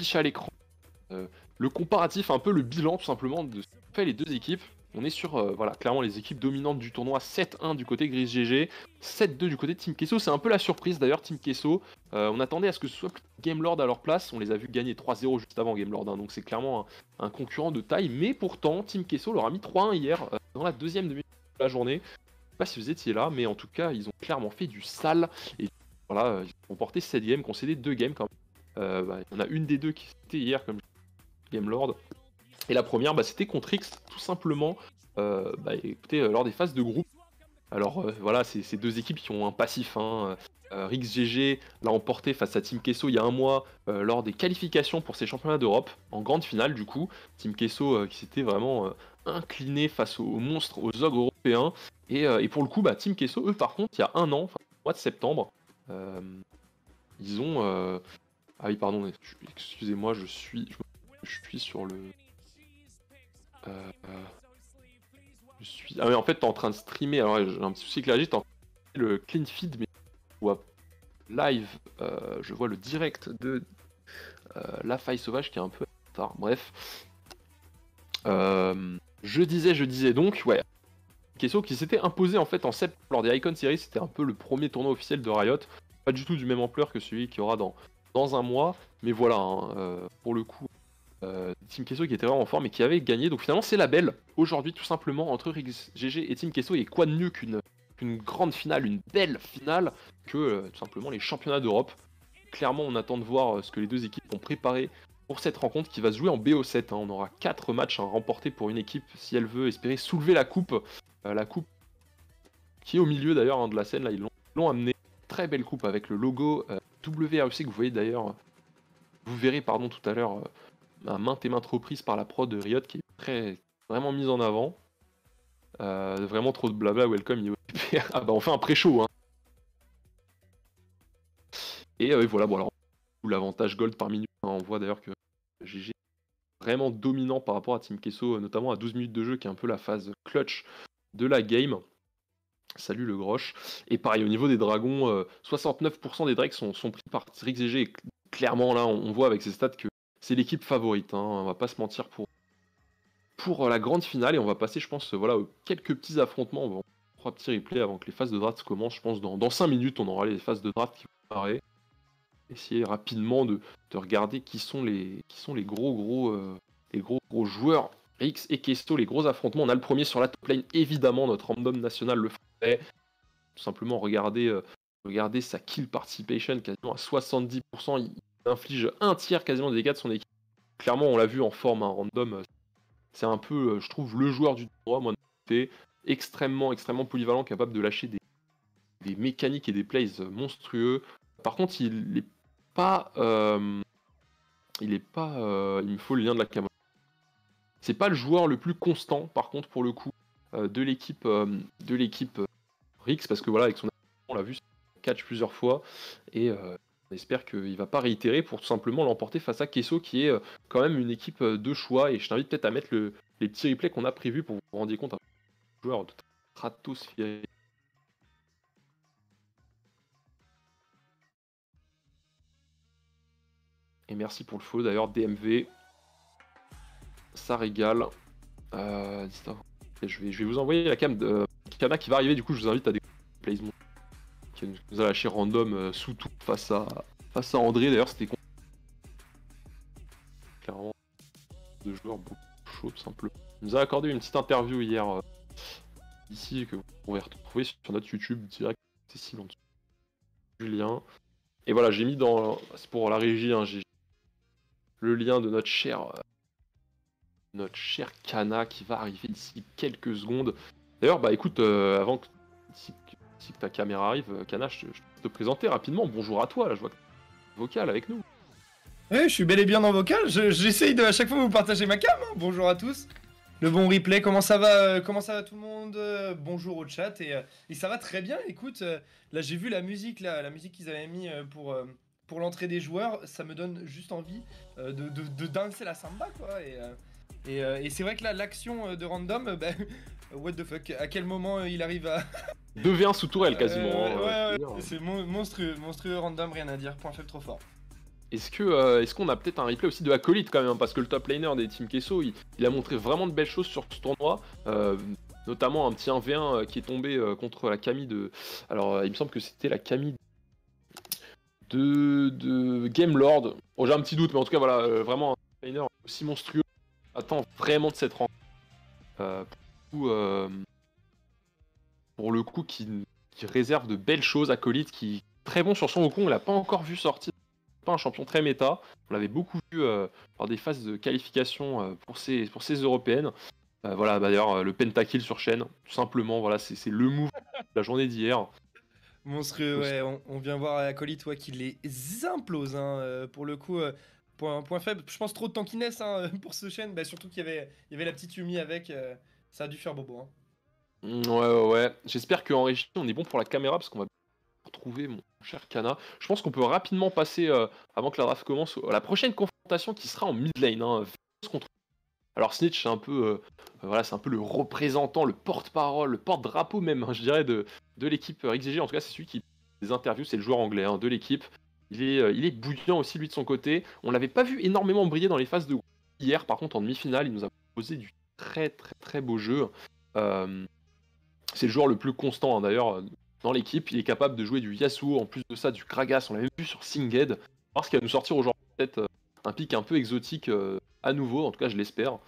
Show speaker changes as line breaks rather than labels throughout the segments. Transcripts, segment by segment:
s'affiche à l'écran le comparatif, un peu le bilan tout simplement de ce qu'ont fait les deux équipes. On est sur voilà, clairement les équipes dominantes du tournoi, 7-1 du côté Gris GG, 7-2 du côté Team Kesso. C'est un peu la surprise d'ailleurs, Team Kesso. On attendait à ce que ce soit Gamelord à leur place. On les a vus gagner 3-0 juste avant Gamelord, hein, donc c'est clairement un concurrent de taille. Mais pourtant, Team Kesso leur a mis 3-1 hier dans la deuxième demi de la journée. Je sais pas si vous étiez là, mais en tout cas, ils ont clairement fait du sale. Et voilà, ils ont remporté 7 games, concédé 2 games quand même. Il y en a une des deux qui était hier comme Gamelord. Et la première, c'était contre X, tout simplement. Écoutez, lors des phases de groupe. Alors voilà, c'est ces deux équipes qui ont un passif. Hein. Rix GG l'a emporté face à Team Kesso il y a un mois lors des qualifications pour ces championnats d'Europe, en grande finale du coup. Team Kesso qui s'était vraiment incliné face aux monstres, aux ogres européens. Et pour le coup, Team Kesso, eux par contre, il y a un an, au mois de septembre, ils ont... Ah oui, pardon, excusez-moi, je suis sur le... Ah mais en fait t'es en train de streamer, alors j'ai un petit souci avec la régie, t'es en train de streamer le clean feed, mais je vois live, je vois le direct de La Faille Sauvage qui est un peu tard, bref. Je disais donc, ouais, Kesso qui s'était imposé en fait en septembre lors des Icon Series, c'était un peu le premier tournoi officiel de Riot, pas du tout du même ampleur que celui qu'il y aura dans un mois, mais voilà, hein, pour le coup, Team Kesso qui était vraiment en forme et qui avait gagné. Donc finalement c'est la belle aujourd'hui tout simplement entre Rix GG et Team Kesso. Et quoi de mieux qu'une grande finale, une belle finale que tout simplement les championnats d'Europe. Clairement on attend de voir ce que les deux équipes ont préparé pour cette rencontre qui va se jouer en BO7. Hein. On aura 4 matchs à remporter pour une équipe si elle veut espérer soulever la coupe qui est au milieu d'ailleurs hein, de la scène. Là ils l'ont amené. Très belle coupe avec le logo WRC que vous voyez d'ailleurs, vous verrez pardon tout à l'heure à maintes et maintes reprises par la prod de Riot qui est vraiment mise en avant. Vraiment trop de blabla, welcome IOTP. Ah on fait un pré-show hein. Et voilà, bon alors l'avantage gold par minute, hein, on voit d'ailleurs que GG est vraiment dominant par rapport à Team Kesso, notamment à 12 minutes de jeu qui est un peu la phase clutch de la game. Salut le Grosh. Et pareil au niveau des dragons, 69% des drakes sont pris par Rix GG et clairement là on voit avec ces stats que c'est l'équipe favorite, hein, on va pas se mentir pour la grande finale. Et on va passer je pense voilà, aux quelques petits affrontements, on va 3 petits replays avant que les phases de draft commencent. Je pense dans 5 minutes on aura les phases de draft qui vont démarrer. Essayer rapidement de regarder qui sont les gros joueurs Rix et Kesso, les gros affrontements. On a le premier sur la top lane, évidemment notre random national le fait. Tout simplement regarder sa kill participation quasiment à 70%, il inflige un tiers quasiment des dégâts de son équipe. Clairement on l'a vu en forme, un random, c'est un peu je trouve le joueur du tournoi, moi de mon côté, extrêmement polyvalent, capable de lâcher des mécaniques et des plays monstrueux. Par contre il me faut le lien de la caméra. C'est pas le joueur le plus constant par contre pour le coup de l'équipe Rix, parce que voilà avec son on l'a vu catch plusieurs fois et on espère qu'il va pas réitérer pour tout simplement l'emporter face à Kesso qui est quand même une équipe de choix. Et je t'invite peut-être à mettre les petits replays qu'on a prévus pour que vous vous rendiez compte un joueur de stratosphérique. Et merci pour le follow d'ailleurs DMV, ça régale. Je vais vous envoyer la cam de Kana qui va arriver, du coup je vous invite à des placements qui nous a lâché random sous tout face à André. D'ailleurs c'était clairement de joueurs beaucoup chaud tout simplement. Il nous a accordé une petite interview hier ici que vous pourrez retrouver sur notre YouTube direct accessible en dessous du lien. Et voilà, j'ai mis c'est pour la régie, hein, j'ai le lien de notre cher Kana qui va arriver d'ici quelques secondes. D'ailleurs, écoute, avant que ta caméra arrive, Kana, je te présenter rapidement. Bonjour à toi, là, je vois que tu es vocal avec nous.
Oui, je suis bel et bien dans vocal. J'essaye de à chaque fois vous partager ma cam. Hein. Bonjour à tous. Le bon replay, comment ça va tout le monde? Bonjour au chat et ça va très bien. Écoute, là j'ai vu la musique qu'ils avaient mis pour l'entrée des joueurs, ça me donne juste envie de danser la samba quoi. Et c'est vrai que là l'action de random, what the fuck, à quel moment il arrive à
2v1 sous tourelle quasiment.
Ouais, c'est monstrueux random, rien à dire, point faible trop fort.
Est-ce qu'on a peut-être un replay aussi de Acolyte quand même, hein, parce que le top laner des Team Kesso, il a montré vraiment de belles choses sur ce tournoi, notamment un petit 1v1 qui est tombé contre la Camille de... Alors il me semble que c'était la Camille de Gamelord. Bon, j'ai un petit doute, mais en tout cas voilà, vraiment un top laner aussi monstrueux. Attends vraiment de cette rencontre. Pour le coup qui réserve de belles choses. Acolyte qui est très bon sur son Wukong, on l'a pas encore vu sortir. Pas un champion très méta. On l'avait beaucoup vu par des phases de qualification pour ces européennes. Voilà, d'ailleurs, le pentakill sur chaîne, tout simplement, voilà, c'est le move de la journée d'hier.
Monstrueux, ouais, on vient voir Acolyte, ouais, qui les implose, hein, pour le coup. Point faible, je pense trop de tankiness hein, pour ce chaîne, bah, surtout qu'il y avait la petite Yumi avec, ça a dû faire bobo. Hein.
Ouais. J'espère qu'en régie, on est bon pour la caméra parce qu'on va retrouver mon cher Kana. Je pense qu'on peut rapidement passer, avant que la draft commence, à la prochaine confrontation qui sera en mid lane. Hein, contre... Alors Snitch, c'est un peu, voilà, c'est un peu le représentant, le porte-parole, le porte-drapeau même, hein, je dirais, de l'équipe XGG. En tout cas, c'est celui qui les interviews, c'est le joueur anglais hein, de l'équipe. Il est bouillant aussi lui de son côté. On l'avait pas vu énormément briller dans les phases de groupe. Hier, par contre, en demi-finale, il nous a proposé du très beau jeu. C'est le joueur le plus constant hein, d'ailleurs dans l'équipe. Il est capable de jouer du Yasuo, en plus de ça du Gragas. On l'avait vu sur Singed. Parce qu'il va nous sortir aujourd'hui peut-être un pic un peu exotique à nouveau. En tout cas, je l'espère.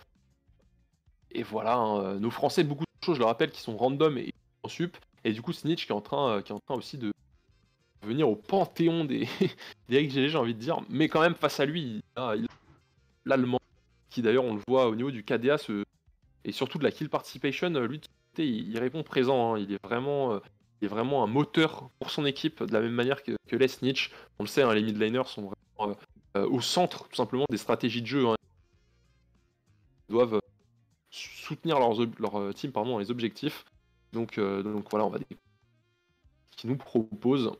Et voilà, hein, nos Français, beaucoup de choses, je le rappelle, qui sont random et en sup. Et du coup, Snitch qui est en train aussi de venir au panthéon des XGG, j'ai envie de dire. Mais quand même, face à lui, il a l'Allemand, qui d'ailleurs, on le voit au niveau du KDA, et surtout de la kill participation, lui, il répond présent. Hein. Il est vraiment un moteur pour son équipe, de la même manière que les Snitch. On le sait, hein, les mid laners sont vraiment au centre, tout simplement, des stratégies de jeu. Hein. Ils doivent soutenir leur team dans les objectifs. Donc voilà, on va découvrir ce qu'ils nous proposent.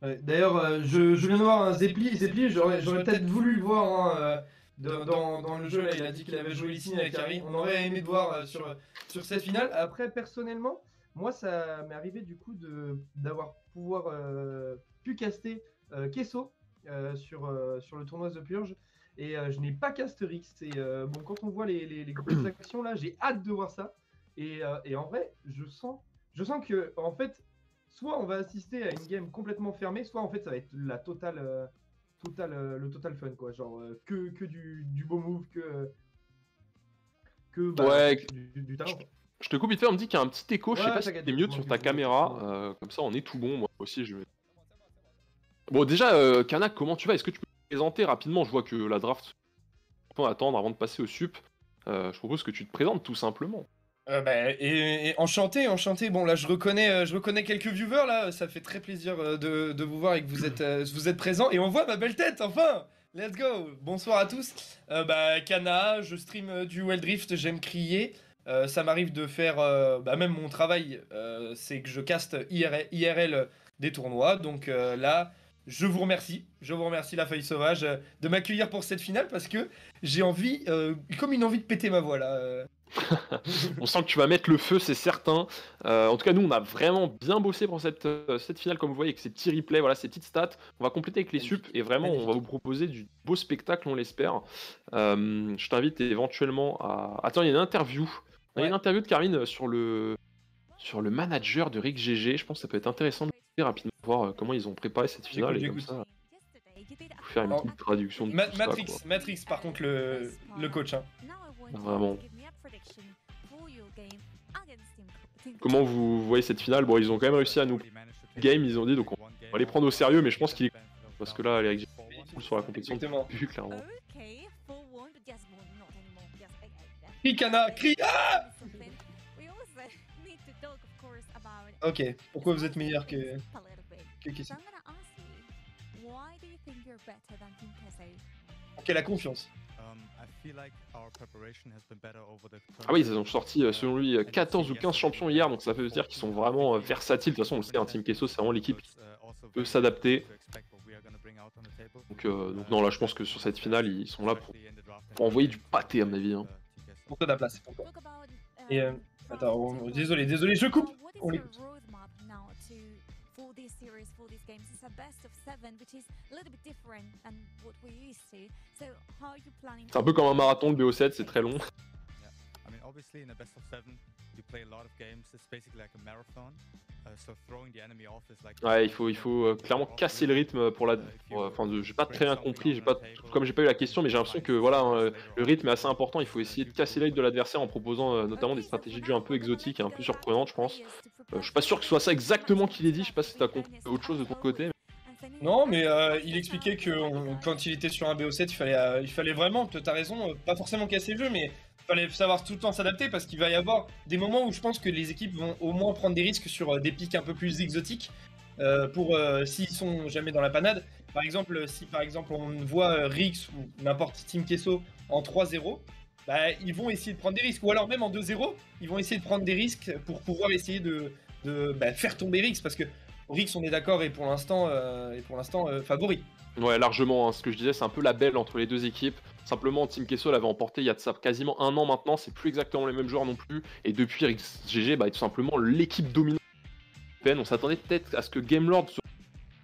Ouais, d'ailleurs, je viens de voir un Zepli, j'aurais peut-être voulu le voir hein, dans le jeu, là, il a dit qu'il avait joué Lee avec Harry, on aurait aimé le voir sur cette finale. Après, personnellement, moi ça m'est arrivé du coup d'avoir pu caster Kesso sur le tournoi The Purge, et je n'ai pas cast Rix, et bon, quand on voit les grosses actions là, j'ai hâte de voir ça, et en vrai, je sens que, en fait, soit on va assister à une game complètement fermée, soit en fait ça va être la totale, le total fun quoi, genre que du beau move,
Ouais,
du talent.
je te coupe vite fait, on me dit qu'il y a un petit écho, je sais pas si t'es mute sur ta caméra,
ouais.
comme ça on est tout bon, moi aussi je vais... Bon déjà, Kanak, comment tu vas? Est-ce que tu peux te présenter rapidement? Je vois que la draft, on peut attendre avant de passer au sup. Je propose que tu te présentes tout simplement.
Et enchanté. Bon là je reconnais quelques viewers là, ça fait très plaisir de vous voir et que vous êtes présents, et on voit ma belle tête enfin. Let's go. Bonsoir à tous. Kana, je stream du Wild Rift, j'aime crier. Ça m'arrive de faire même mon travail, c'est que je caste IRL des tournois. Donc là, je vous remercie la feuille sauvage de m'accueillir pour cette finale, parce que j'ai envie, comme une envie de péter ma voix là.
On sent que tu vas mettre le feu, c'est certain. En tout cas, nous, on a vraiment bien bossé pour cette finale, comme vous voyez, avec ces petits replays, voilà, ces petites stats. On va compléter avec les sups, et vraiment, on va vous proposer du beau spectacle, on l'espère. Je t'invite éventuellement à... Attends, il y a une interview. Il y a une interview de Carmine sur le manager de Rick GG. Je pense que ça peut être intéressant de rapidement voir comment ils ont préparé cette finale, et comme ça, faire une petite traduction de tout ça, quoi.
Matrix, par contre, le coach. Hein.
Vraiment. Comment vous voyez cette finale? Bon, ils ont quand même réussi à nous game, ils ont dit, donc on va les prendre au sérieux, mais je pense qu'il est... Parce que là, les sur la compétition, plus clairement.
Crie, Kana, crie. Ah ok, pourquoi vous êtes meilleur que Kessie? Ok, la confiance.
Ah oui, ils ont sorti, selon lui, 14 ou 15 champions hier, donc ça veut dire qu'ils sont vraiment versatiles. De toute façon, on le sait, un Team Kesso, c'est vraiment l'équipe qui peut s'adapter. Donc non, là, je pense que sur cette finale, ils sont là pour envoyer du pâté, à mon avis. Hein.
Pour toi, la place. Et attends, désolé, je coupe. On l'écoute.
C'est un peu comme un marathon, le BO7, c'est très long.
I mean, obviously, in a best of 7, you play a lot of games. It's basically like a marathon. So throwing the enemy off is like.
Ouais, il faut clairement casser le rythme pour la. Enfin, j'ai pas très bien compris, comme j'ai pas eu la question, mais j'ai l'impression que voilà, le rythme est assez important. Il faut essayer de casser le rythme de l'adversaire en proposant notamment des stratégies de jeu un peu exotiques et un peu surprenantes, je pense. Je suis pas sûr que ce soit ça exactement qu'il ait dit. Je sais pas si t'as compris autre chose de ton côté.
Non, mais il expliquait que quand il était sur un BO7, il fallait vraiment, t'as raison, pas forcément casser le jeu, mais il fallait savoir tout le temps s'adapter parce qu'il va y avoir des moments où je pense que les équipes vont au moins prendre des risques sur des pics un peu plus exotiques pour s'ils sont jamais dans la panade. Par exemple, si par exemple on voit Rix ou n'importe Team Queso en 3-0, bah, ils vont essayer de prendre des risques. Ou alors même en 2-0, ils vont essayer de prendre des risques pour pouvoir essayer de faire tomber Rix parce que Rix, on est d'accord, est pour l'instant favori.
Ouais, largement. Hein. Ce que je disais, c'est un peu la belle entre les deux équipes. Simplement, Team Queso l'avait emporté il y a de ça quasiment un an maintenant. C'est plus exactement les mêmes joueurs non plus. Et depuis, RixGG est tout simplement l'équipe dominante européenne. On s'attendait peut-être à ce que Gamelord soit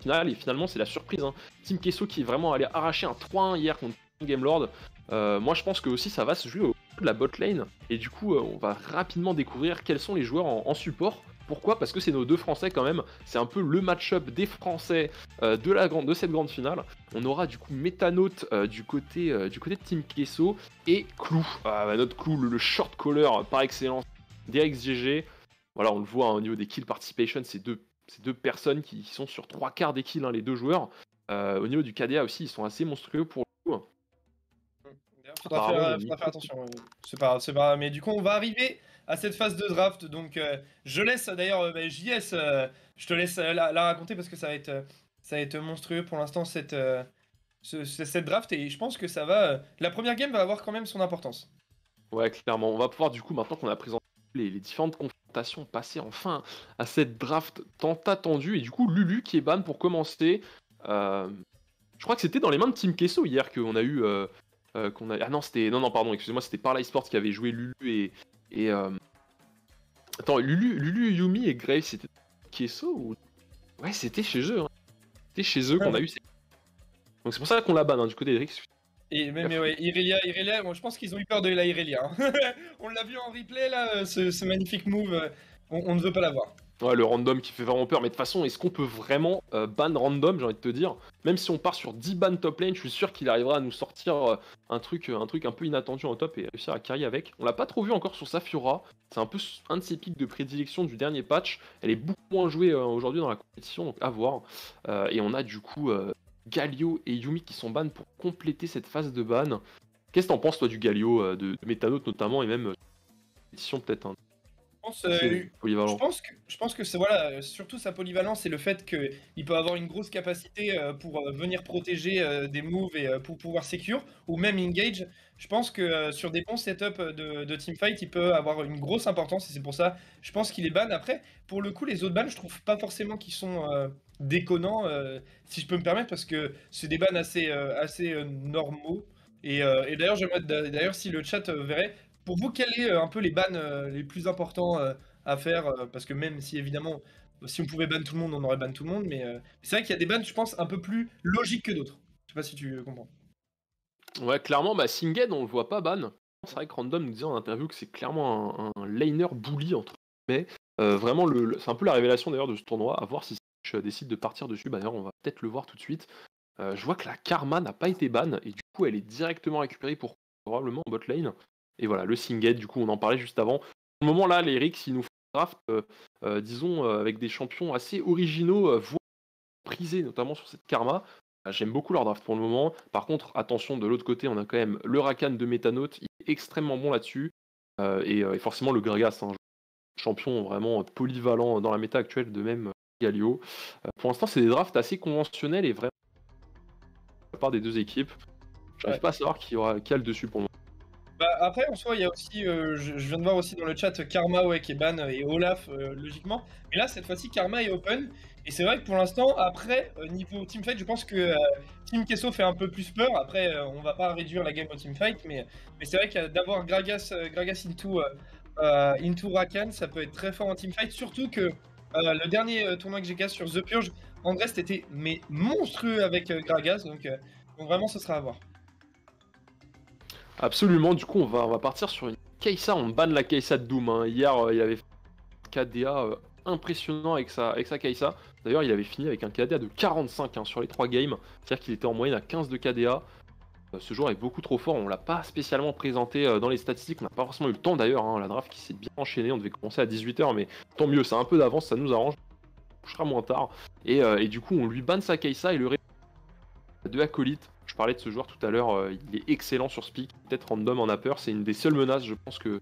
finale. Et finalement, c'est la surprise. Hein. Team Queso qui est vraiment allé arracher un 3-1 hier contre Gamelord. Moi, je pense que aussi ça va se jouer au de la bot lane. Et du coup, on va rapidement découvrir quels sont les joueurs en support. Pourquoi? Parce que c'est nos deux Français quand même, c'est un peu le match-up des Français de cette grande finale. On aura du coup Metanote du côté de Team Queso et Clou, notre Clou, le short caller par excellence d'RXGG. Voilà, on le voit hein, au niveau des kill participation, c'est deux personnes qui sont sur 3/4 des kills, hein, les deux joueurs. Au niveau du KDA aussi, ils sont assez monstrueux pour le coup.
Faudra faire attention, c'est pas grave, mais du coup on va arriver à cette phase de draft, donc je laisse d'ailleurs JS, je te laisse la raconter parce que ça va être monstrueux pour l'instant cette draft et je pense que ça va, la première game va avoir quand même son importance.
Ouais, clairement, on va pouvoir du coup, maintenant qu'on a présenté les différentes confrontations, passer enfin à cette draft tant attendue et du coup Lulu qui est ban pour commencer. Je crois que c'était dans les mains de Team Queso hier qu'on a eu... Ah non, c'était... Non, pardon, excusez-moi, c'était Parla Esports qui avait joué Lulu et Attends, Lulu, Yumi et Graves, c'était Queso ou... Ouais, c'était chez eux. Hein. C'était chez eux qu'on a eu... Donc c'est pour ça qu'on la banne, hein, du côté d'Eric.
Et mais ouais, Irelia, bon, je pense qu'ils ont eu peur de la Irelia. Hein. On l'a vu en replay, là, ce magnifique move, on ne veut pas l'avoir.
Ouais, le random qui fait vraiment peur, mais de toute façon, est-ce qu'on peut vraiment ban random, j'ai envie de te dire. Même si on part sur 10 bans top lane, je suis sûr qu'il arrivera à nous sortir un truc un peu inattendu en top et réussir à carry avec. On l'a pas trop vu encore sur Safiora, c'est un peu un de ses pics de prédilection du dernier patch. Elle est beaucoup moins jouée aujourd'hui dans la compétition, donc à voir. Et on a du coup Galio et Yumi qui sont ban pour compléter cette phase de ban. Qu'est-ce que t'en penses toi du Galio, de Metanote notamment, et même compétition peut-être hein.
Je pense que c'est voilà, surtout sa polyvalence et le fait qu'il peut avoir une grosse capacité pour venir protéger des moves et pour pouvoir secure ou même engage. Je pense que sur des bons setups de teamfight, il peut avoir une grosse importance et c'est pour ça, je pense qu'il est ban. Après, pour le coup, les autres bans, je trouve pas forcément qu'ils sont déconnants, si je peux me permettre, parce que c'est des bans assez normaux. Et d'ailleurs, si le chat verrait. Pour vous, quels est un peu les bans les plus importants à faire parce que même si évidemment, si on pouvait ban tout le monde, on aurait ban tout le monde, mais c'est vrai qu'il y a des bans, je pense, un peu plus logiques que d'autres. Je sais pas si tu comprends.
Ouais, clairement, Singed, on le voit pas ban. C'est vrai que Random nous disait en interview que c'est clairement un laner bully, entre guillemets. Vraiment, c'est un peu la révélation d'ailleurs de ce tournoi, à voir si je décide de partir dessus. D'ailleurs, on va peut-être le voir tout de suite. Je vois que la Karma n'a pas été ban, et du coup, elle est directement récupérée pour probablement en bot lane. Et voilà, le Singed, du coup, on en parlait juste avant. Pour le moment, là, les Rix, ils nous font un draft, disons, avec des champions assez originaux, voire prisés, notamment sur cette Karma. J'aime beaucoup leur draft pour le moment. Par contre, attention, de l'autre côté, on a quand même le Rakan de Metanote, il est extrêmement bon là-dessus. Et forcément, le Gragas, hein, champion vraiment polyvalent dans la méta actuelle, de même Galio. Pour l'instant, c'est des drafts assez conventionnels et vraiment, de la part des deux équipes. J'arrive pas à savoir qui a le dessus pour le moment.
Après, en soi, il y a aussi, je viens de voir aussi dans le chat Karma qui est ban et Olaf, logiquement. Mais là, cette fois-ci, Karma est open. Et c'est vrai que pour l'instant, après, niveau teamfight, je pense que Team Queso fait un peu plus peur. Après, on va pas réduire la game au teamfight, mais c'est vrai que d'avoir Gragas into Rakan, ça peut être très fort en teamfight. Surtout que Le dernier tournoi que j'ai cassé sur The Purge, Andrest était mais monstrueux avec Gragas, donc vraiment ce sera à voir.
Absolument, du coup on va partir sur une Kai'Sa, on banne la Kai'Sa de Doom. Hein. Hier il avait fait un KDA impressionnant avec sa Kai'Sa. D'ailleurs il avait fini avec un KDA de 45 hein, sur les 3 games, c'est-à-dire qu'il était en moyenne à 15 de KDA. Ce joueur est beaucoup trop fort, on l'a pas spécialement présenté dans les statistiques, on n'a pas forcément eu le temps d'ailleurs, hein. La draft qui s'est bien enchaînée, on devait commencer à 18h, mais tant mieux, c'est un peu d'avance, ça nous arrange, on couchera moins tard. Et du coup on lui banne sa Kai'Sa et le de acolyte. Je parlais de ce joueur tout à l'heure, il est excellent sur Speak, peut-être Random en a peur, c'est une des seules menaces je pense que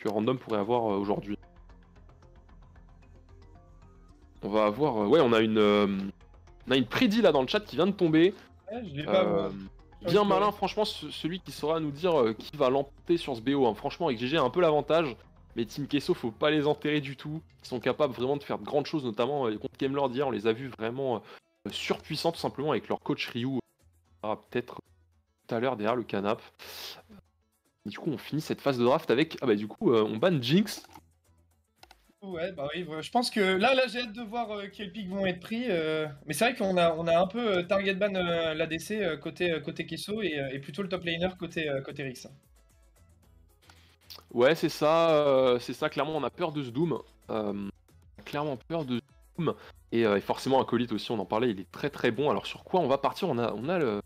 Random pourrait avoir aujourd'hui. On va avoir, ouais on a une prédit là dans le chat qui vient de tomber.
Ouais, je l'ai pas moi.
Bien malin, franchement, celui qui saura nous dire qui va l'emporter sur ce BO. Hein. Franchement, avec GG a un peu l'avantage, mais Team Queso, faut pas les enterrer du tout. Ils sont capables vraiment de faire de grandes choses, notamment contre Gamelord hier, on les a vus vraiment surpuissants, tout simplement, avec leur coach Ryu. Peut-être tout à l'heure derrière le canap. Du coup, on finit cette phase de draft avec. Ah bah, du coup, on banne Jinx.
Ouais, bah oui, je pense que là j'ai hâte de voir quels picks vont être pris. Mais c'est vrai qu'on a un peu target ban l'ADC côté Kesso et plutôt le top laner côté Rix.
Ouais, c'est ça, clairement, on a peur de ce Doom. Clairement peur de ce Doom. Et forcément, Acolyte aussi, on en parlait, il est très très bon. Alors, sur quoi on va partir? On a le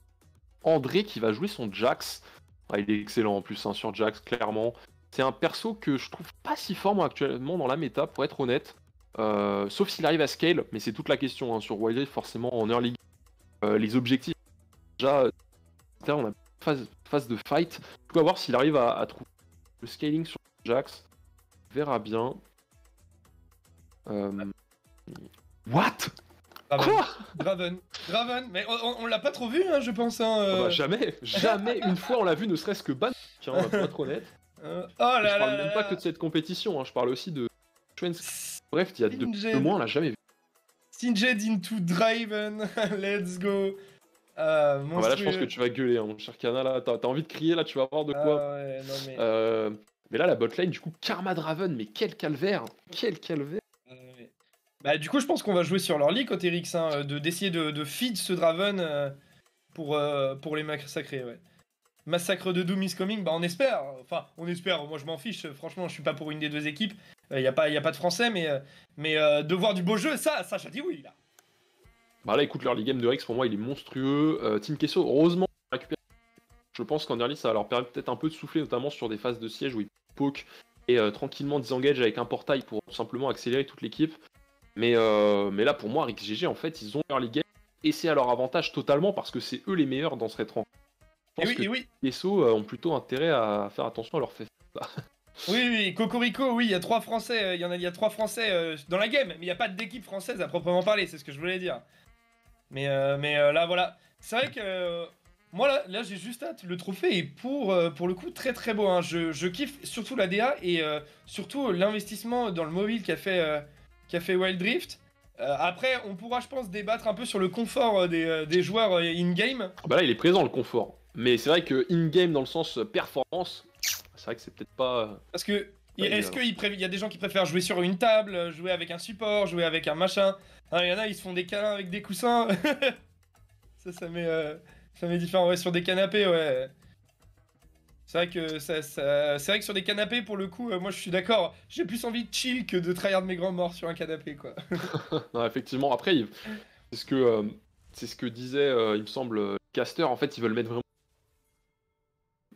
André qui va jouer son Jax. Ah, il est excellent en plus hein, sur Jax, clairement. C'est un perso que je trouve pas si fort moi actuellement dans la méta, pour être honnête. Sauf s'il arrive à scale, mais c'est toute la question hein, sur Wild Rift, forcément en early. Les objectifs, déjà, on a une phase de fight. On va voir s'il arrive à trouver le scaling sur Jax. On verra bien. What?
Draven, mais on l'a pas trop vu, hein, je pense. Hein,
bah, jamais une fois on l'a vu, ne serait-ce que ban, pour être honnête.
Oh là là.
Je parle même pas que de cette compétition, hein, je parle aussi de bref, il y a deux mois, on l'a jamais vu.
Singed into Draven, let's go.
Voilà, je pense que tu vas gueuler, hein, mon cher Kana, là, t'as envie de crier, là, tu vas voir de quoi.
Ouais, non,
mais là, la botlane, du coup, Karma Draven, mais quel calvaire.
Bah, du coup, je pense qu'on va jouer sur leur lit côté Rix, hein, d'essayer de feed ce Draven pour les massacrer, ouais. Massacre de Doom is coming, bah on espère, moi je m'en fiche, franchement je suis pas pour une des deux équipes, y a pas de français, mais de voir du beau jeu, ça je dis oui là.
Bah là écoute, l'early game de Rix pour moi il est monstrueux, Team Kesso heureusement récupère. Je pense qu'en early ça va leur permettre peut-être un peu de souffler, notamment sur des phases de siège où ils poke et tranquillement disengage avec un portail pour tout simplement accélérer toute l'équipe. Mais là pour moi Rix GG en fait ils ont l'early game et c'est à leur avantage totalement parce que c'est eux les meilleurs dans ce rétro.
Et oui.
Les SO ont plutôt intérêt à faire attention à leur fait.
Oui, Cocorico, oui, il y a 3 Français, il y a 3 Français dans la game, mais il n'y a pas d'équipe française à proprement parler, c'est ce que je voulais dire. Mais là, voilà. C'est vrai que moi, là j'ai juste hâte. Le trophée est pour le coup très très beau. Hein. Je kiffe surtout la DA et surtout l'investissement dans le mobile qu'a fait Wild Rift. Après, on pourra, je pense, débattre un peu sur le confort des joueurs in-game.
Bah là, il est présent le confort. Mais c'est vrai que in-game, dans le sens performance, c'est vrai que c'est peut-être pas.
Parce que, est-ce qu'il y a des gens qui préfèrent jouer sur une table, jouer avec un support, jouer avec un machin? Il y en a, ils se font des câlins avec des coussins. ça met différent. Ouais, sur des canapés, ouais. C'est vrai que sur des canapés, pour le coup, moi je suis d'accord. J'ai plus envie de chill que de tryhard mes grands morts sur un canapé, quoi.
Non, effectivement. Après, c'est ce que disait, il me semble, Caster. En fait, ils veulent mettre vraiment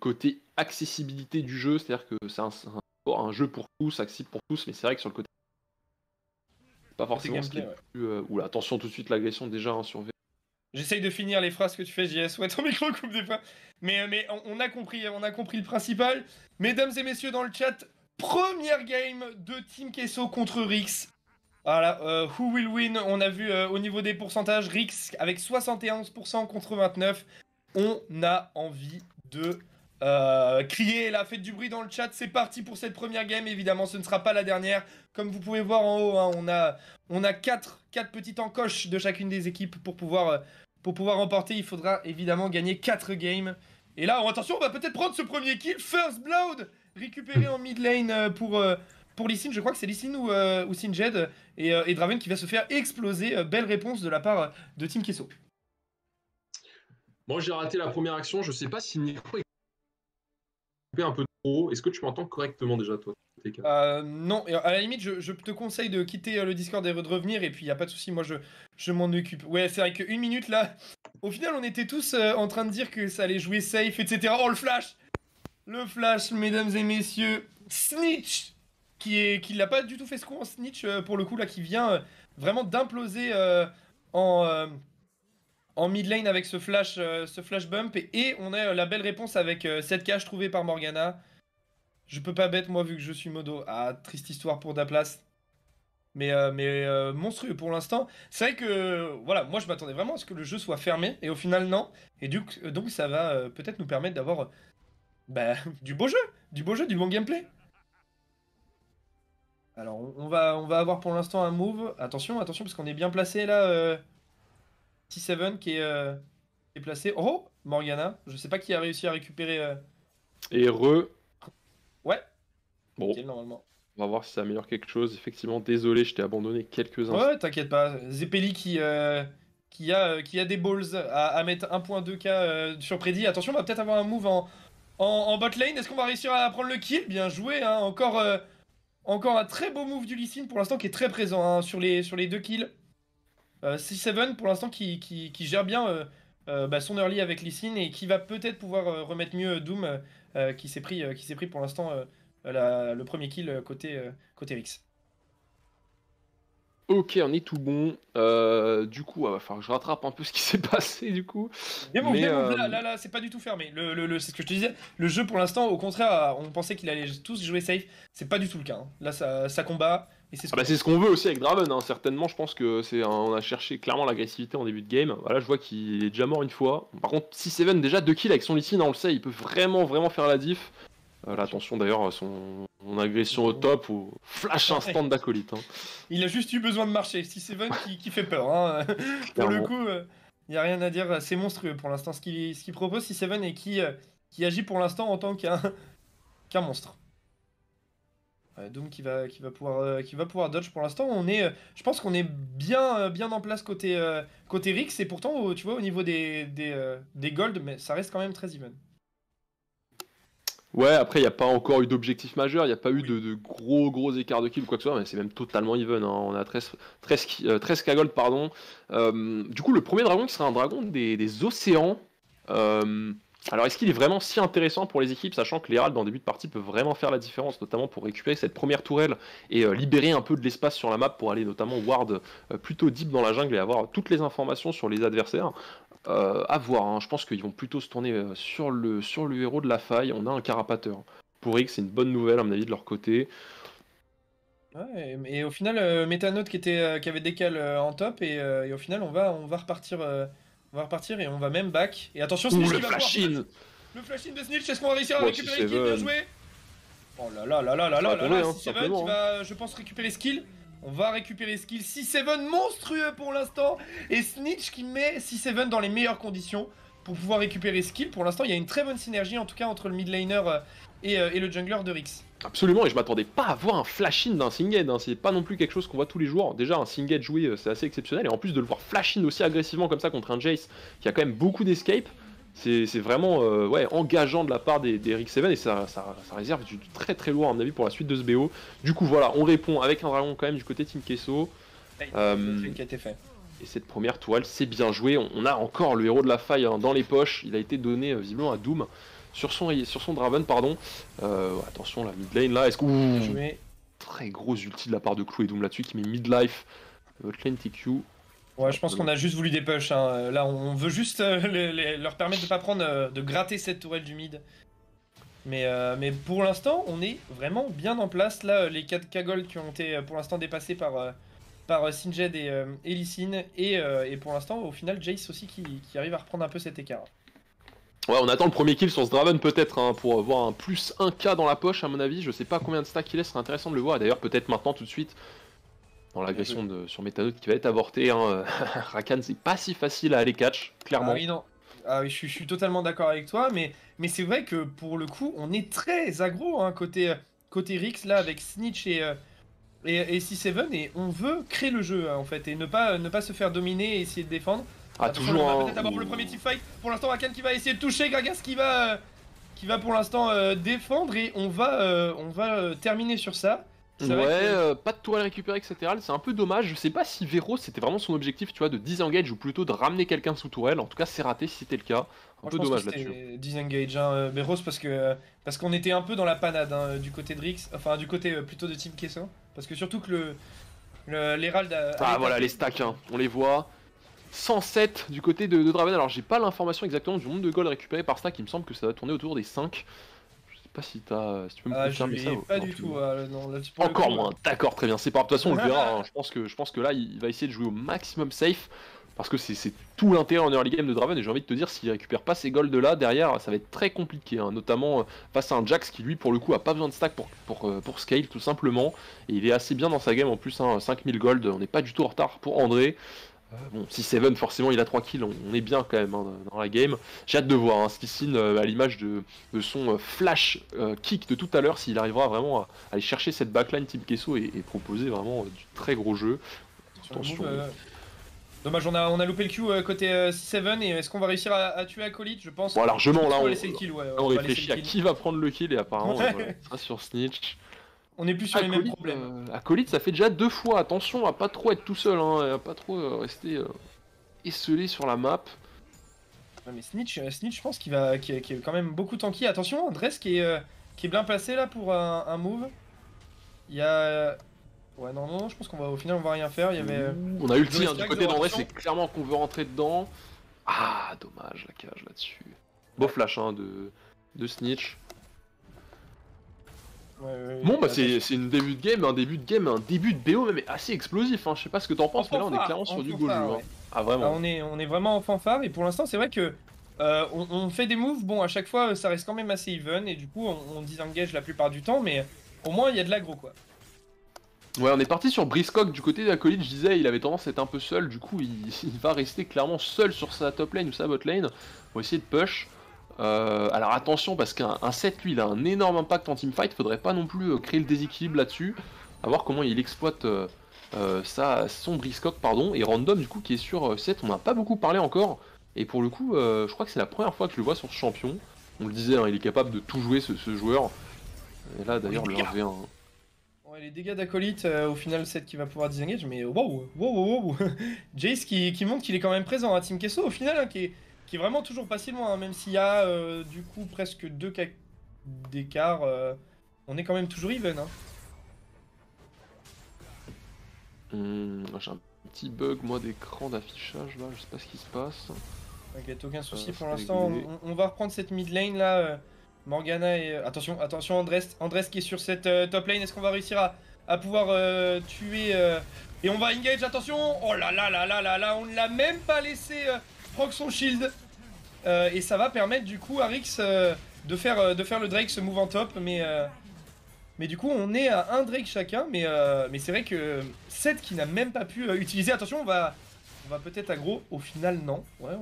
côté accessibilité du jeu, c'est-à-dire que c'est un jeu pour tous, accessible pour tous, mais c'est vrai que sur le côté pas forcément ce qui est plus... Oula, attention tout de suite l'agression déjà hein, sur V.
J'essaye de finir les phrases que tu fais, JS. Ouais, ton micro coupe des fois. Mais on a compris le principal. Mesdames et messieurs dans le chat, première game de Team Kesso contre Rix. Voilà, who will win? On a vu au niveau des pourcentages, Rix avec 71% contre 29%. On a envie de crier là, faites du bruit dans le chat. C'est parti pour cette première game. Évidemment, ce ne sera pas la dernière. Comme vous pouvez voir en haut, hein, on a 4 petites encoches de chacune des équipes pour pouvoir remporter. Il faudra évidemment gagner 4 games. Et là, attention, on va peut-être prendre ce premier kill. First Blood récupéré en mid lane pour pour Lee Sin, je crois que c'est Lee Sin ou Singed et Draven qui va se faire exploser. Belle réponse de la part de Team Kesso.
Moi, j'ai raté la première action. Je sais pas si Nico est coupé un peu trop. Est-ce que tu m'entends correctement déjà, toi, TK?
Non, et à la limite, je te conseille de quitter le Discord et de revenir, et puis il a pas de souci, moi je m'en occupe. Ouais, c'est vrai qu'une minute là, au final, on était tous en train de dire que ça allait jouer safe, etc. Oh, le flash! Le flash, mesdames et messieurs, Snitch, qui l'a pas du tout fait ce con, Snitch, pour le coup, là, qui vient vraiment d'imploser en, en mid lane avec ce flash bump, et on a la belle réponse avec cette cage trouvée par Morgana. Je peux pas bête, moi, vu que je suis modo. Ah, triste histoire pour Daplas. Mais monstrueux pour l'instant. C'est vrai que, voilà, moi je m'attendais vraiment à ce que le jeu soit fermé, et au final, non. Et donc ça va peut-être nous permettre d'avoir bah, du beau jeu, du bon gameplay. Alors, on va avoir pour l'instant un move. Attention, parce qu'on est bien placé là. T7 qui est placé. Oh, Morgana. Je sais pas qui a réussi à récupérer.
Et
Ouais.
Bon,
Ok, normalement.
on va voir si ça améliore quelque chose. Effectivement, désolé, je t'ai abandonné quelques instants.
Ouais, t'inquiète pas. Zepeli qui a des balls à mettre 1.2k sur Prédi. Attention, on va peut-être avoir un move en bot lane. Est-ce qu'on va réussir à prendre le kill? Bien joué, hein. Encore un très beau move du Lee Sin pour l'instant qui est très présent hein, sur les 2 kills. C7 pour l'instant qui gère bien bah, son early avec Lee Sin et qui va peut-être pouvoir remettre mieux Doom qui s'est pris pour l'instant le premier kill côté Rix.
Ok, on est tout bon. Du coup, il va falloir que je rattrape un peu ce qui s'est passé du coup.
Bien bon,
Mais,
là, c'est pas du tout fermé. C'est ce que je te disais. Le jeu, pour l'instant, au contraire, on pensait qu'il allait tous jouer safe. C'est pas du tout le cas. Hein. Là, ça combat. Et c'est
c'est ce qu'on veut aussi avec Draven. Hein. Certainement, je pense que on a cherché clairement l'agressivité en début de game. Voilà, je vois qu'il est déjà mort une fois. Par contre, 6-7 déjà 2 kills avec son Lee Sin, on le sait, il peut vraiment faire la diff. Là, attention d'ailleurs, son agression au top ou flash instant d'acolyte. Hein.
Il a juste eu besoin de marcher. 6-7 qui fait peur. Hein. Pour le coup, il n'y a rien à dire. C'est monstrueux pour l'instant ce qu'il propose 6-7 et qui agit pour l'instant en tant qu'un monstre. Doom qui va pouvoir dodge pour l'instant. Je pense qu'on est bien en place côté Rix et pourtant, tu vois, au niveau des gold, mais ça reste quand même très even.
Ouais, après, il n'y a pas encore eu d'objectif majeur, il n'y a pas eu de gros écarts de kill ou quoi que ce soit, mais c'est même totalement even. Hein. On a 13 K-Gold, pardon. Du coup, le premier dragon qui sera un dragon des océans. Alors, est-ce qu'il est vraiment si intéressant pour les équipes, sachant que l'Herald, en début de partie, peut vraiment faire la différence, notamment pour récupérer cette première tourelle et libérer un peu de l'espace sur la map pour aller notamment ward plutôt deep dans la jungle et avoir toutes les informations sur les adversaires. À voir, hein. Je pense qu'ils vont plutôt se tourner sur le héros de la faille. On a un carapateur. Pour X, c'est une bonne nouvelle à mon avis de leur côté.
Ouais, et au final, Metanote qui avait décal en top et au final on va repartir et on va même back. Et attention, Snitch
le
qui va
flash-in.
Le flash-in de Snitch, est-ce qu'on va réussir à
Ouais,
récupérer le
si
kill? Bien joué. Oh là là là là là là là là, 6-7 qui va, je pense, récupérer skill. On va récupérer skill. 6-7 monstrueux pour l'instant. Et Snitch qui met 6-7 dans les meilleures conditions pour pouvoir récupérer skill. Pour l'instant, il y a une très bonne synergie en tout cas entre le mid laner et le jungler de Rix.
Absolument, et je m'attendais pas à voir un flash-in d'un Singed, hein. C'est pas non plus quelque chose qu'on voit tous les jours. Déjà, un Singed joué, c'est assez exceptionnel, et en plus de le voir flash-in aussi agressivement comme ça contre un Jace qui a quand même beaucoup d'escape, c'est vraiment engageant de la part des Rix7, et ça réserve du très lourd à mon avis pour la suite de ce BO. Du coup, voilà, on répond avec un dragon quand même du côté Team Kesso.
Qui a été fait.
Et cette première tourelle, c'est bien joué. On a encore le héros de la faille hein, dans les poches. Il a été donné visiblement à Doom. Sur son Draven, pardon. Attention, la mid lane là. Est-ce que. Très gros ulti de la part de Clou et Doom là-dessus qui met midlife. Votre lane TQ.
Ouais, je pense qu'on a juste voulu des push. Hein. Là, on veut juste leur permettre de pas prendre, de gratter cette tourelle du mid. Mais pour l'instant, on est vraiment bien en place. Là, les 4 K-Gold qui ont été pour l'instant dépassés par Singed et Lee Sin. Et pour l'instant, au final, Jace aussi qui arrive à reprendre un peu cet écart.
Ouais, on attend le premier kill sur ce Draven peut-être hein, pour avoir un plus 1k dans la poche à mon avis. Je sais pas combien de stacks il est, ce serait intéressant de le voir. D'ailleurs, peut-être maintenant tout de suite, dans l'agression sur Metanote qui va être avortée. Hein. Rakan, c'est pas si facile à aller catch, clairement.
Ah oui, non. Ah oui, je suis totalement d'accord avec toi, mais c'est vrai que pour le coup, on est très aggro hein, côté côté Rix là avec Snitch et C7 et on veut créer le jeu en fait et ne pas se faire dominer et essayer de défendre.
Ah,
Attention,
toujours
on va
un...
peut-être avoir le premier teamfight. Pour l'instant, Rakan qui va essayer de toucher, Gragas qui va pour l'instant défendre et on va terminer sur ça. C'est vrai que-
pas de tourelle récupérée, etc. C'est un peu dommage. Je sais pas si Vero c'était vraiment son objectif, tu vois, de disengage ou plutôt de ramener quelqu'un sous tourelle. En tout cas, c'est raté si c'était le cas. Un
Moi,
peu
je pense
dommage
que
là-dessus.
c'était disengage, hein, Beros, parce qu'on était un peu dans la panade hein, du côté de Rix, enfin du côté plutôt de Team Queso. Parce que surtout que l'Herald a.
Ah voilà, les stacks, hein, on les voit. 107 du côté de Draven. Alors, j'ai pas l'information exactement du nombre de gold récupérés par stack. Il me semble que ça va tourner autour des 5. Je sais pas si tu peux me
Ah, je
confirmer ça.
l'ai pas
Non,
du
tu-
tout. Non, là, pour le
Encore
coup,
moins, d'accord, très bien. C'est pas. De toute façon, on le verra. Hein. Je pense que là, il va essayer de jouer au maximum safe. Parce que c'est tout l'intérêt en early game de Draven. Et j'ai envie de te dire, s'il récupère pas ces golds là, derrière, ça va être très compliqué. Hein. Notamment face à un Jax qui, lui, pour le coup, a pas besoin de stack pour scale, tout simplement. Et il est assez bien dans sa game en plus. Hein, 5000 gold, on n'est pas du tout en retard pour André. Bon, si Seven, forcément, il a 3 kills, on est bien quand même hein, dans la game. J'ai hâte de voir hein, Stissin à l'image de son flash kick de tout à l'heure, s'il arrivera vraiment à aller chercher cette backline Team Queso et proposer vraiment du très gros jeu. Attention.
Dommage, on a loupé le Q côté 7 et est-ce qu'on va réussir à tuer Acolyte? Je pense.
Bon, largement là,
on va laisser le kill, ouais,
on
va
réfléchit
laisser
à
le kill.
qui va prendre le kill et apparemment,
Ouais.
voilà, ça sur Snitch.
On est plus sur les mêmes problèmes.
Acolyte, ça fait déjà 2 fois, attention à pas trop être tout seul, hein, à pas trop rester esselé sur la map.
Ouais, mais Snitch, je pense qu'il est quand même beaucoup tanky. Attention, Andres qui est bien placé là pour un move. Il y a. Ouais, non, je pense au final on va rien faire. Il y avait.
On a ulti
Joe
hein, du
Stack,
côté d'André,
attention.
c'est clairement qu'on veut rentrer dedans. Ah, dommage la cage là-dessus. Beau flash hein, de Snitch. Bon bah c'est une début de game, un début de BO même assez explosif, hein. Je sais pas ce que t'en penses, mais là on est clairement sur du beau jeu. Hein. Ah vraiment.
On est vraiment en fanfare et pour l'instant c'est vrai que on fait des moves, bon à chaque fois ça reste quand même assez even et du coup on disengage la plupart du temps mais au moins il y a de l'aggro quoi.
Ouais, on est parti sur Briscock du côté d'Acolyte, je disais, il avait tendance à être un peu seul, du coup il va rester clairement seul sur sa top lane ou sa bot lane. On va essayer de push. Alors attention parce qu'un 7 lui il a un énorme impact en teamfight, faudrait pas non plus créer le déséquilibre là-dessus. À voir comment il exploite son Briscock pardon, et Random du coup qui est sur 7, on n'a pas beaucoup parlé encore. Et pour le coup je crois que c'est la première fois que je le vois sur ce champion. On le disait, hein, il est capable de tout jouer ce joueur. Et là d'ailleurs le 1v1.
Ouais, les dégâts d'Acolyte au final 7 qui va pouvoir disengage mais wow. Jace qui montre qu'il est quand même présent à Team Queso au final hein, qui est vraiment toujours pas si loin, hein, même s'il y a du coup presque 2 cas d'écart, on est quand même toujours even. Hein.
J'ai un petit bug moi d'écran d'affichage là, je sais pas ce qui se passe.
T'inquiète, aucun souci pour
c'est
l'instant,
réglé.
on va reprendre cette mid lane là, Morgana et... Attention Andres qui est sur cette top lane, est-ce qu'on va réussir à pouvoir tuer... Et on va engage, attention. Oh là, on ne l'a même pas laissé proc son shield. Et ça va permettre du coup à Rix de faire le Drake se move en top, mais du coup on est à un Drake chacun, mais c'est vrai que Seth qui n'a même pas pu utiliser, attention on va peut-être aggro, au final non, ouais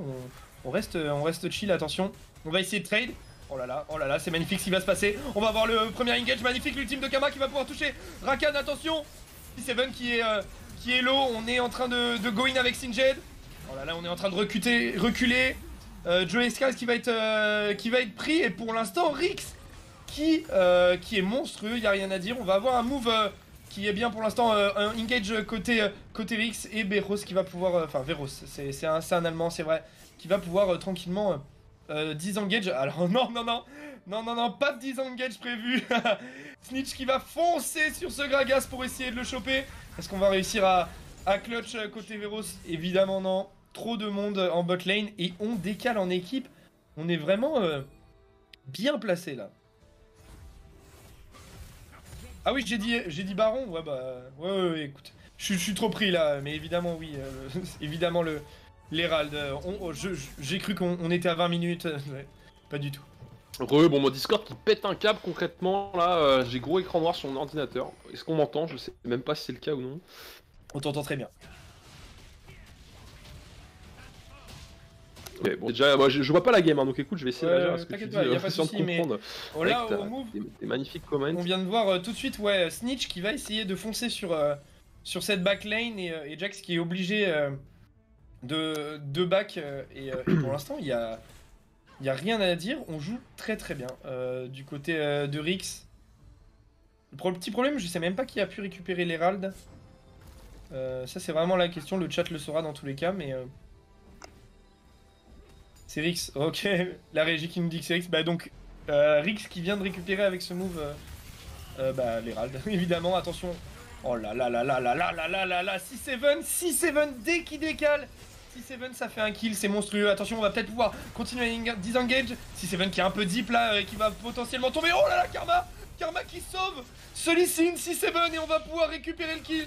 on reste chill, attention, on va essayer de trade, oh là là, c'est magnifique ce qui va se passer, on va avoir le premier engage magnifique, l'ultime de Kama qui va pouvoir toucher Rakan, attention, Seven qui est low, on est en train de go in avec Singed, oh là là on est en train de reculer. Joe Skies qui va être pris et pour l'instant Rix qui est monstrueux, il n'y a rien à dire. On va avoir un move qui est bien pour l'instant, un engage côté Rix et Beros qui va pouvoir, enfin Veros, c'est un allemand c'est vrai, qui va pouvoir tranquillement disengage. Alors non, pas de disengage prévu. Snitch qui va foncer sur ce Gragas pour essayer de le choper. Est-ce qu'on va réussir à clutch côté Veros? Évidemment non. Trop de monde en bot lane et on décale en équipe. On est vraiment bien placé là. Ah oui, j'ai dit Baron. Ouais bah ouais, écoute, je suis trop pris là, mais évidemment oui, évidemment l'Herald. J'ai cru qu'on était à 20 minutes. Ouais, pas du tout.
Bon, mon Discord qui pète un câble concrètement là, j'ai gros écran noir sur mon ordinateur. Est-ce qu'on m'entend? Je sais même pas si c'est le cas ou non.
On t'entend très bien.
Mais bon, déjà, moi je vois pas la game, hein, donc écoute, je vais essayer de réagir à ce que tu
t'inquiète
dis,
pas, y a pas de
essayant
souci, mais
comprendre.
là,
Avec
au move,
des magnifiques comments.
on vient de voir tout de suite, ouais, Snitch qui va essayer de foncer sur cette back-lane et Jax qui est obligé de back. Et pour l'instant, il y a rien à dire. On joue très très bien du côté de Rix. Le petit problème, je sais même pas qui a pu récupérer l'Herald. Ça, c'est vraiment la question. Le chat le saura dans tous les cas, mais. C'est Rix, ok, la régie qui nous dit que c'est Rix, bah donc Rix qui vient de récupérer avec ce move l'Herald, évidemment, attention. Oh là là là là là là là là là là, 6-7 dès qu'il décale. 6-7 ça fait un kill, c'est monstrueux, attention on va peut-être pouvoir continuer à disengage. 6-7 qui est un peu deep là, qui va potentiellement tomber, oh là là Karma qui sauve Solicine 6-7 et on va pouvoir récupérer le kill.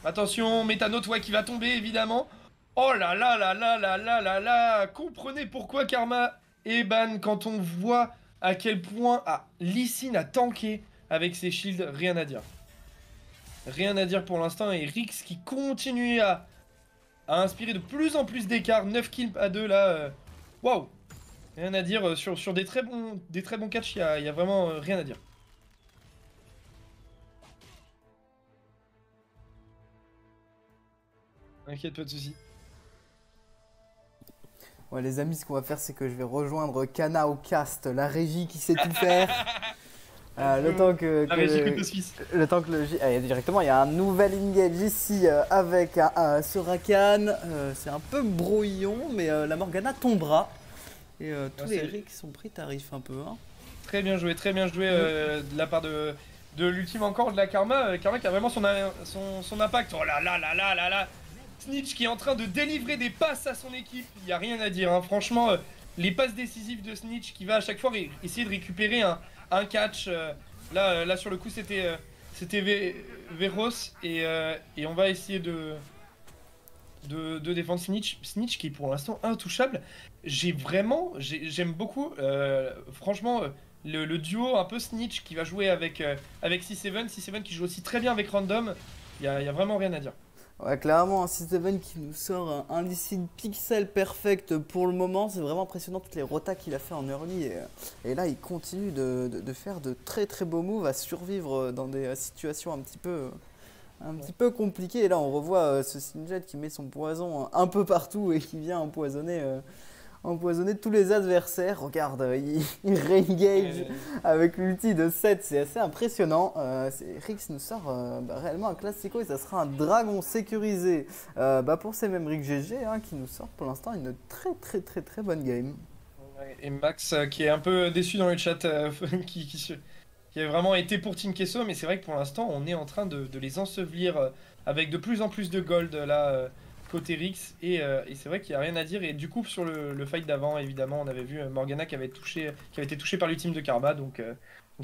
Attention, Metanote ouais qui va tomber évidemment. Oh là là là là là là là là. Comprenez pourquoi Karma est ban quand on voit à quel point Lee Sin a tanké avec ses shields. Rien à dire. Rien à dire pour l'instant. Et Rix qui continue à inspirer de plus en plus d'écart. 9 kills à 2 là. Waouh. Rien à dire. Sur des très bons catchs, il y a vraiment rien à dire. T'inquiète, pas de soucis.
Ouais, les amis, ce qu'on va faire, c'est que je vais rejoindre Kana au cast, la régie qui sait tout faire. Le temps que
la régie couteau suisse.
Le temps que directement, il y a un nouvel engage ici avec un Sorakan. C'est un peu brouillon, mais la Morgana tombera. Et tous les rigs qui sont pris tarif un peu. Hein.
Très bien joué de la part de l'ultime encore de la Karma. Karma qui a vraiment son impact. Oh là là là là là là. Snitch qui est en train de délivrer des passes à son équipe, il n'y a rien à dire, hein. Franchement, les passes décisives de Snitch qui va à chaque fois essayer de récupérer un catch. Là sur le coup c'était Veros et on va essayer de défendre Snitch qui est pour l'instant intouchable. J'aime beaucoup, franchement, le duo un peu Snitch qui va jouer avec 6-7 qui joue aussi très bien avec Random, il y a vraiment rien à dire.
Ouais, clairement, un 6-7 qui nous sort un Lee Sin pixel perfect pour le moment. C'est vraiment impressionnant toutes les rotas qu'il a fait en early. Et là, il continue de faire de très très beaux moves, à survivre dans des situations un petit peu compliquées. Et là, on revoit ce Sinjet qui met son poison un peu partout et qui vient empoisonner tous les adversaires. Regarde, il re-engage avec l'ulti de 7, c'est assez impressionnant. Rix nous sort réellement un classico et ça sera un dragon sécurisé pour ces mêmes Rix GG qui nous sort pour l'instant une très bonne game.
Et Max qui est un peu déçu dans le chat, qui a vraiment été pour Team Kesso, mais c'est vrai que pour l'instant on est en train de les ensevelir avec de plus en plus de gold là. Côté Rix et c'est vrai qu'il n'y a rien à dire. Et du coup sur le fight d'avant évidemment on avait vu Morgana qui avait été touchée par l'ultime de Karma, donc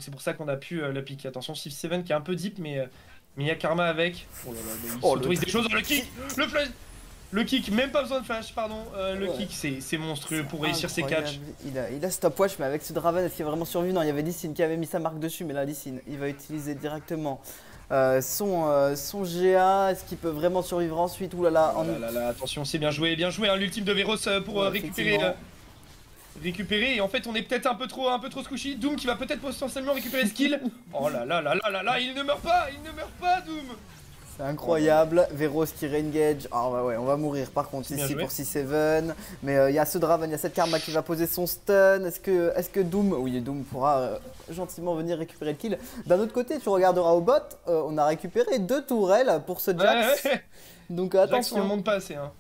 c'est pour ça qu'on a pu la piquer. Attention 6-7 qui est un peu deep mais il y a Karma avec. Oh là là, il s'autorise des choses dans le kick, le flash, le kick, même pas besoin de flash pardon, le kick c'est monstrueux pour réussir ses catchs.
Il a stopwatch, mais avec ce Draven est-ce qu'il a vraiment survécu? Non, il y avait Lee Sin qui avait mis sa marque dessus, mais là Lee Sin il va utiliser directement son GA, est-ce qu'il peut vraiment survivre ensuite? Ouh là là,
attention, c'est bien joué hein, l'ultime de Veros pour récupérer et en fait on est peut-être un peu trop squishy. Doom qui va peut-être potentiellement récupérer skill. Oh là là là là là là, il ne meurt pas Doom.
C'est incroyable, Veros qui re-engage. Ah ouais, on va mourir par contre ici pour 6-7. Mais il y a ce Draven, il y a cette Karma qui va poser son stun. Est-ce que Doom, oui Doom pourra gentiment venir récupérer le kill. D'un autre côté, tu regarderas au bot, on a récupéré 2 tourelles pour ce Jax.
Ouais.
Donc attention.
Jax, on monte pas assez hein.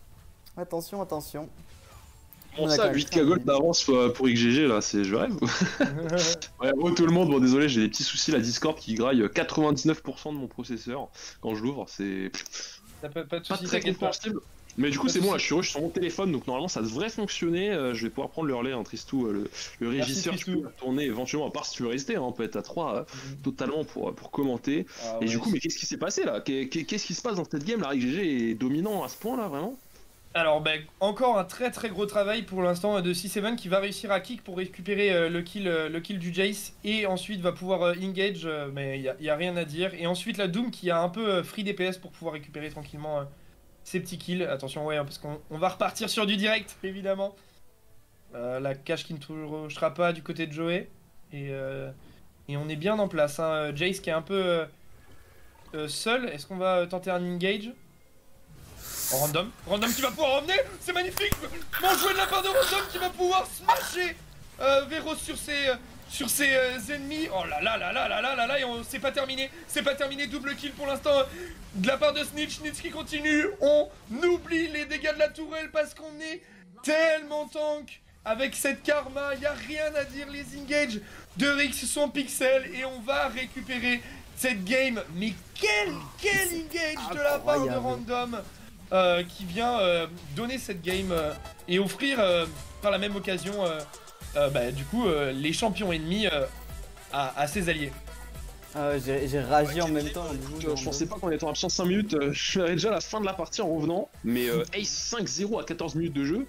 Attention.
Bon ça, 8K gold d'avance pour XGG là, je rêve. Ouais, tout le monde, bon désolé, j'ai des petits soucis, la Discord qui graille 99% de mon processeur quand je l'ouvre, c'est
pas de
très compréhensible. Mais du coup c'est bon, là je suis sur mon téléphone, donc normalement ça devrait fonctionner, je vais pouvoir prendre le relais, Tristou, le régisseur, tu peux tourner éventuellement, à part si tu veux rester, on peut être à 3 totalement pour commenter. Et du coup, mais qu'est-ce qui s'est passé là? Qu'est-ce qui se passe dans cette game? La XGG est dominant à ce point là, vraiment?
Alors encore un très gros travail pour l'instant de 6-7 qui va réussir à kick pour récupérer le kill du Jace et ensuite va pouvoir engage, mais il n'y a rien à dire. Et ensuite la Doom qui a un peu free DPS pour pouvoir récupérer tranquillement ses petits kills. Attention parce qu'on va repartir sur du direct évidemment. La cache qui ne touchera pas du côté de Joey. Et on est bien en place. Hein. Jace qui est un peu seul. Est-ce qu'on va tenter un engage? Random. Random qui va pouvoir emmener. C'est magnifique. Bon joué de la part de Random qui va pouvoir smasher Vero sur ses ennemis. Oh là là là là là là là là. Et c'est pas terminé. C'est pas terminé. Double kill pour l'instant de la part de Snitch. Snitch qui continue. On oublie les dégâts de la tourelle parce qu'on est tellement tank. Avec cette karma, il n'y a rien à dire. Les engages de Rix sont pixels. Et on va récupérer cette game. Mais quel engage de la part de Random qui vient donner cette game et offrir par la même occasion du coup les champions ennemis à ses alliés.
J'ai ragi en même temps.
Je pensais pas qu'en étant absent 5 minutes, je verrais déjà la fin de la partie en revenant. Mais Ace 5-0 à 14 minutes de jeu.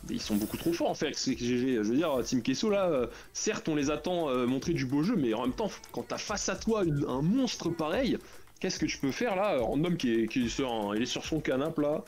Ils sont beaucoup trop forts en fait, GG. Je veux dire, Team Queso là, certes on les attend montrer du beau jeu, mais en même temps, quand t'as face à toi un monstre pareil, qu'est-ce que tu peux faire là? Random il est sur son canapé là,